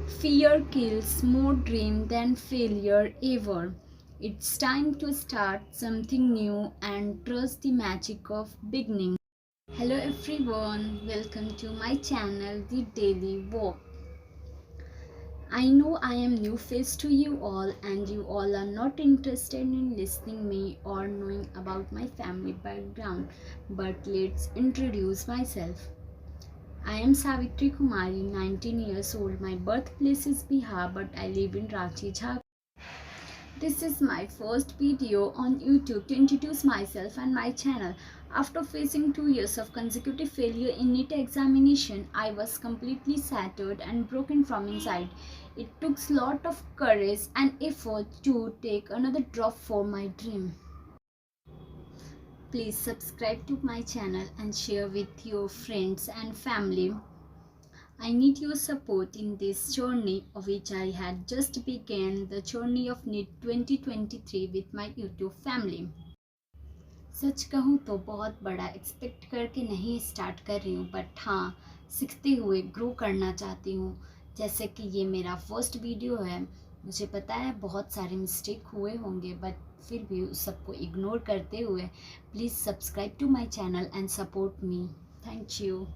Fear kills more dream than failure ever. It's time to start something new and trust the magic of beginning. Hello everyone, welcome to my channel The Daily Walk. I know I am new face to you all and you all are not interested in listening me or knowing about my family background, but let's introduce myself. I am Savitri Kumari, 19 years old. My birthplace is Bihar, but I live in Ranchi, Jharkhand. This is my first video on YouTube to introduce myself and my channel. After facing 2 years of consecutive failure in NEET examination, I was completely shattered and broken from inside. It took a lot of courage and effort to take another drop for my dream. Please subscribe to my channel and share with your friends and family. I need your support in this journey of which I had just begun the Journey of Neet 2023 with my YouTube family. सच कहूँ तो बहुत बड़ा expect करके नहीं start कर रही हूँ, but हाँ, सीखते हुए ग्रो करना चाहती हूँ. जैसे कि ये मेरा फर्स्ट वीडियो है, मुझे पता है बहुत सारे मिस्टेक हुए होंगे, बट फिर भी उस सबको इग्नोर करते हुए please subscribe to my channel and support me. Thank you.